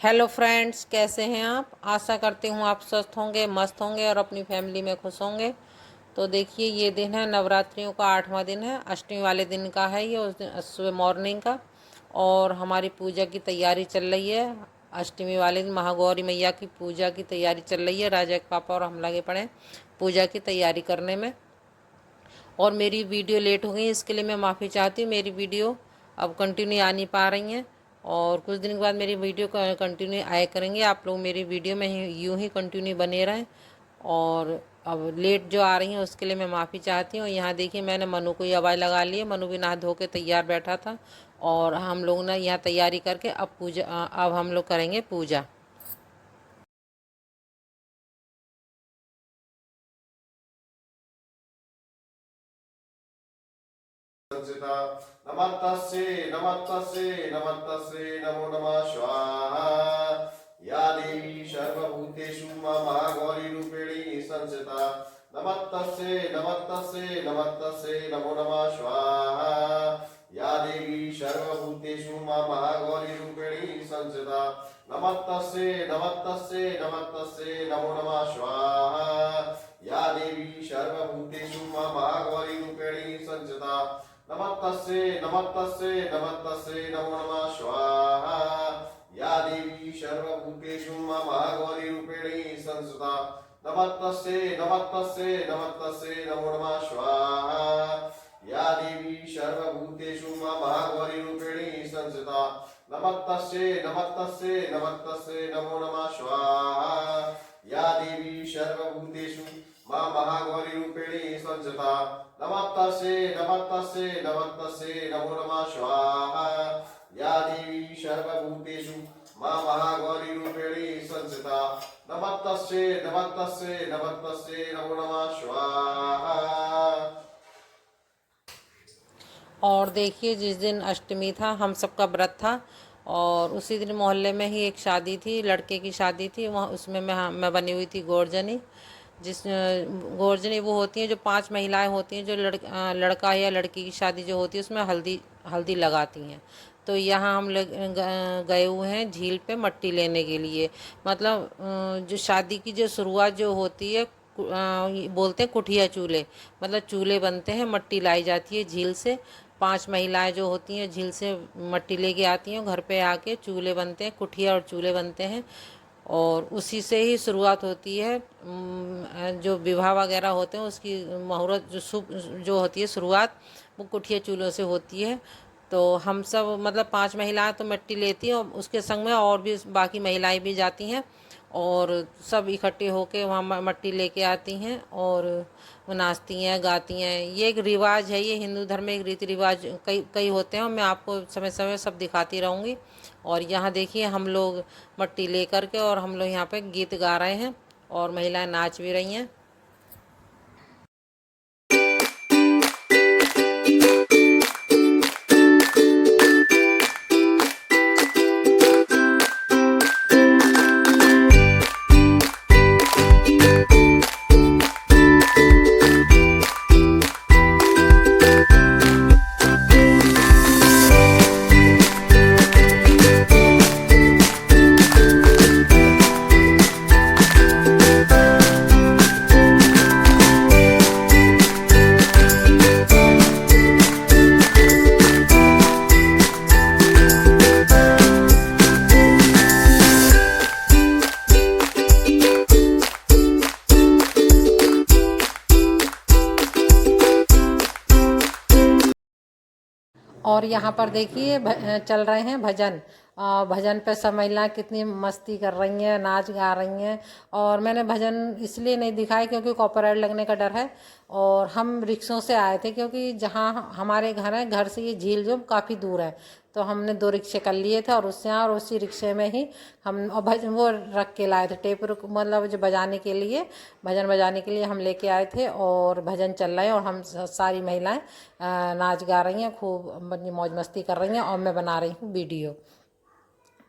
Hello friends, कैसे हैं आप। आशा करती हूँ आप स्वस्थ होंगे, मस्त होंगे और अपनी फैमिली में खुश होंगे। तो देखिए, ये दिन है नवरात्रियों का 8वां दिन है, अष्टमी वाले दिन का है ये, उस दिन सुबह मॉर्निंग का। और हमारी पूजा की तैयारी चल रही है। अष्टमी वाले दिन महागौरी मैया की पूजा की तैयारी चल रही है। राजा के पापा और हम लगे पड़े हैं पूजा की तैयारी करने में। और मेरी वीडियो लेट हो गई, इसके लिए मैं माफ़ी चाहती हूँ। मेरी वीडियो अब कंटिन्यू आ नहीं पा रही हैं और कुछ दिन के बाद मेरी वीडियो कंटिन्यू आया करेंगे। आप लोग मेरी वीडियो में ही यूँ ही कंटिन्यू बने रहें। और अब लेट जो आ रही हैं उसके लिए मैं माफ़ी चाहती हूँ। यहाँ देखिए, मैंने मनु को ही आवाज़ लगा ली है। मनु भी नहा धो के तैयार बैठा था और हम लोग ना यहाँ तैयारी करके अब हम लोग करेंगे पूजा। संसिता नमस्तस्यै नमस्तस्यै नमस्तस्यै नमो नमः स्वाहा। या देवी सर्वभूतेषु महागौरीरूपिणी संसिता नमस्तस्यै नमस्तस्यै नमस्तस्यै नमो नमः स्वाहा। या देवी सर्वभूतेषु महागौरीरूपिणी संसिता नमस्तस्यै नमस्तस्यै नमस्तस्यै नमो नमः स्वाहा। या देवी सर्वभूतेषु महागौरीरूपिणी संसिता नमस्तस्यै नमस्तस्यै नमस्तस्यै नमो नमः स्वाहा। या देवी सर्वभूतेषु महागौरीरूपिणी संस्थिता नमस्तस्यै नमस्तस्यै नमस्तस्यै नमो नमः स्वाहा। या देवी सर्वभूतेषु महागौरीरूपिणी संस्थिता नमस्तस्यै नमस्तस्यै नमस्तस्यै नमो नमः स्वाहा। या देवी सर्वभूतेषु महागौरीरूपिणी संस्थिता नमस्तस्यै नमस्तस्यै नमस्तस्यै नमो नमः स्वाहा। या देवी सर्वभूतेषु महागौरीरूपिणी संस्थिता नमस्तस्यै नमस्तस्यै नमस्तस्यै नमो नमः स्वाहा। और देखिए, जिस दिन अष्टमी था हम सबका व्रत था और उसी दिन मोहल्ले में ही एक शादी थी, लड़के की शादी थी। वहाँ उसमें मैं बनी हुई थी गोरजनी। गोरजनी वो होती हैं जो 5 महिलाएं होती हैं जो लड़का या लड़की की शादी जो होती है उसमें हल्दी हल्दी लगाती हैं। तो यहाँ हम लोग गए हुए हैं झील पे मट्टी लेने के लिए। मतलब जो शादी की जो शुरुआत जो होती है, बोलते हैं कुठिया चूल्हे। मतलब चूल्हे बनते हैं, मट्टी लाई जाती है झील से। 5 महिलाएं जो होती हैं झील से मट्टी लेके आती हैं, घर पे आके चूल्हे बनते हैं, कुठिया और चूल्हे बनते हैं। और उसी से ही शुरुआत होती है। जो विवाह वगैरह होते हैं उसकी मुहूर्त जो शुभ जो होती है शुरुआत, वो कुठिया चूल्हों से होती है। तो हम सब मतलब 5 महिलाएं तो मिट्टी लेती हैं और उसके संग में और भी बाकी महिलाएं भी जाती हैं और सब इकट्ठे होके वहाँ मट्टी लेके आती हैं और वो नाचती हैं, गाती हैं। ये एक रिवाज है, ये हिंदू धर्म में एक रीति रिवाज कई कई होते हैं और मैं आपको समय समय सब दिखाती रहूँगी। और यहाँ देखिए, हम लोग मट्टी ले करके और हम लोग यहाँ पे गीत गा रहे हैं और महिलाएं नाच भी रही हैं। और यहाँ पर देखिए चल रहे हैं भजन। भजन पे सब महिलाएं कितनी मस्ती कर रही हैं, नाच गा रही हैं। और मैंने भजन इसलिए नहीं दिखाए क्योंकि कॉपीराइट लगने का डर है। और हम रिक्शों से आए थे क्योंकि जहाँ हमारे घर है, घर से ये झील जो काफ़ी दूर है। तो हमने 2 रिक्शे कर लिए थे और उससे और उसी रिक्शे में ही हम और भजन वो रख के लाए थे, टेप मतलब जो बजाने के लिए, भजन बजाने के लिए हम लेके आए थे। और भजन चल रहे हैं और हम सारी महिलाएं नाच गा रही हैं, खूब मौज मस्ती कर रही हैं और मैं बना रही हूँ वीडियो।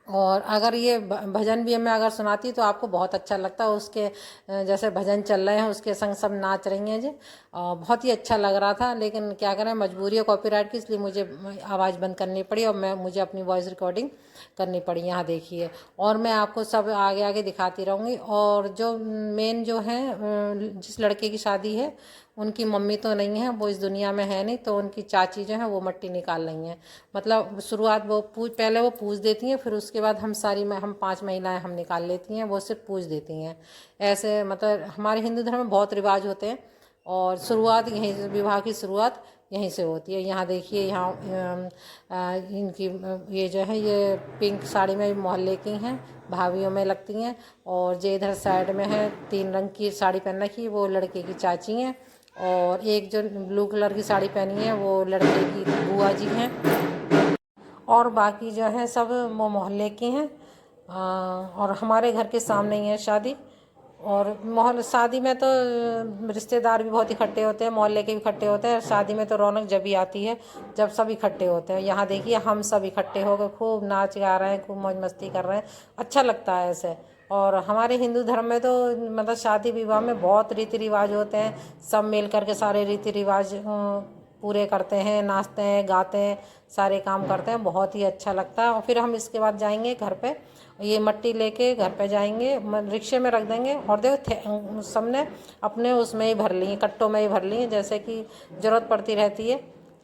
और अगर ये भजन भी मैं अगर सुनाती तो आपको बहुत अच्छा लगता। उसके जैसे भजन चल रहे हैं उसके संग सब नाच रही हैं जी। बहुत ही अच्छा लग रहा था, लेकिन क्या करें, मजबूरी है कॉपीराइट की, इसलिए मुझे आवाज़ बंद करनी पड़ी और मुझे अपनी वॉइस रिकॉर्डिंग करनी पड़ी। यहाँ देखिए, और मैं आपको सब आगे आगे दिखाती रहूँगी। और जो मेन जो है जिस लड़के की शादी है, उनकी मम्मी तो नहीं है, वो इस दुनिया में है नहीं, तो उनकी चाची जो है वो मट्टी निकाल रही हैं। मतलब शुरुआत वो पहले वो पूज देती हैं, फिर उसके बाद हम 5 महिलाएं हम निकाल लेती हैं, वो सिर्फ पूज देती हैं। ऐसे मतलब हमारे हिंदू धर्म में बहुत रिवाज होते हैं, और शुरुआत यहीं से, विवाह की शुरुआत यहीं से होती है। यहाँ देखिए, यहाँ इनकी ये जो है ये पिंक साड़ी में मोहल्ले की हैं, भाभीयों में लगती हैं। और जो इधर साइड में है 3 रंग की साड़ी पहन रखी, वो लड़के की चाची हैं। और एक जो ब्लू कलर की साड़ी पहनी है, वो लड़के की बुआ जी हैं। और बाकी जो है सब वो मोहल्ले की हैं। और हमारे घर के सामने ही है शादी। और शादी में तो रिश्तेदार भी बहुत इकट्ठे होते हैं, मोहल्ले के भी इकट्ठे होते हैं। शादी में तो रौनक जब भी आती है जब सब इकट्ठे होते हैं। यहाँ देखिए, हम सब इकट्ठे हो गए, खूब नाच गा रहे हैं, खूब मौज मस्ती कर रहे हैं, अच्छा लगता है ऐसे। और हमारे हिंदू धर्म में तो मतलब शादी विवाह में बहुत रीति रिवाज होते हैं, सब मिल करके सारे रीति रिवाज पूरे करते हैं, नाचते हैं, गाते हैं, सारे काम करते हैं, बहुत ही अच्छा लगता है। और फिर हम इसके बाद जाएंगे घर पे, ये मट्टी लेके घर पे जाएंगे, रिक्शे में रख देंगे। और देखो सबने अपने उसमें ही भर ली, कट्टों में ही भर ली, जैसे कि ज़रूरत पड़ती रहती है।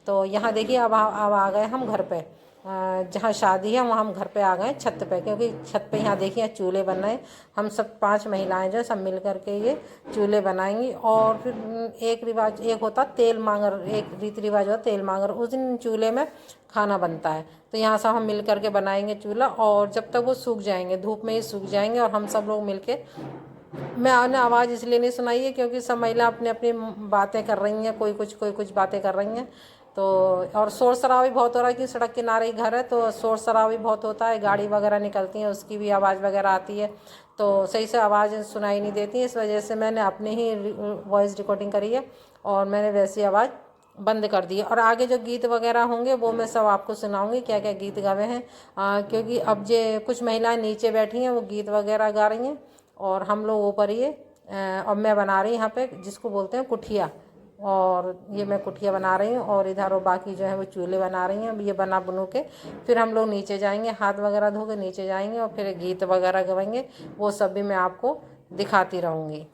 तो यहाँ देखिए, अब आ गए हम घर पे, जहाँ शादी है वहाँ हम घर पे आ गए, छत पे, क्योंकि छत पे यहाँ देखिए चूल्हे बन रहे हैं। हम सब 5 महिलाएं जो सब मिल करके ये चूल्हे बनाएंगी। और फिर एक होता तेल मांगर, एक रीति रिवाज होता तेल मांगर, उस दिन चूल्हे में खाना बनता है। तो यहाँ सब हम मिल करके बनाएंगे चूल्हा, और जब तक वो सूख जाएंगे, धूप में ही सूख जाएंगे, और हम सब लोग मिल के, मैंने आवाज़ इसलिए नहीं सुनाई है क्योंकि सब महिला अपनी अपनी बातें कर रही हैं, कोई कुछ बातें कर रही हैं। तो और शोर शराबा भी बहुत हो रहा है कि सड़क किनारे ही घर है, तो शोर शराबा भी बहुत होता है, गाड़ी वगैरह निकलती हैं, उसकी भी आवाज़ वगैरह आती है, तो सही से आवाज़ सुनाई नहीं देती। इस वजह से मैंने अपनी ही वॉइस रिकॉर्डिंग करी है, और मैंने वैसी आवाज़ बंद कर दी है। और आगे जो गीत वगैरह होंगे वो मैं सब आपको सुनाऊंगी, क्या क्या गीत गावे हैं। क्योंकि अब जो कुछ महिलाएं नीचे बैठी हैं, वो गीत वगैरह गा रही हैं, और हम लोग ऊपर ये और मैं बना रही यहाँ पे जिसको बोलते हैं कुठिया, और ये मैं कुठिया बना रही हूँ। और इधर वो बाकी जो है वो चूल्हे बना रही हैं। ये बना बुनू के फिर हम लोग नीचे जाएंगे, हाथ वगैरह धो के नीचे जाएंगे, और फिर गीत वगैरह गवाएंगे, वो सब भी मैं आपको दिखाती रहूँगी।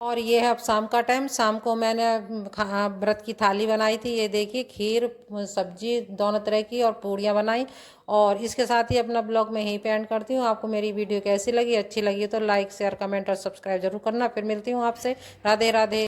और ये है अब शाम का टाइम। शाम को मैंने व्रत की थाली बनाई थी, ये देखिए, खीर सब्जी दोनों तरह की और पूड़ियाँ बनाई। और इसके साथ ही अपना ब्लॉग मैं यहीं पे एंड करती हूँ। आपको मेरी वीडियो कैसी लगी, अच्छी लगी तो लाइक शेयर कमेंट और सब्सक्राइब जरूर करना। फिर मिलती हूँ आपसे। राधे राधे।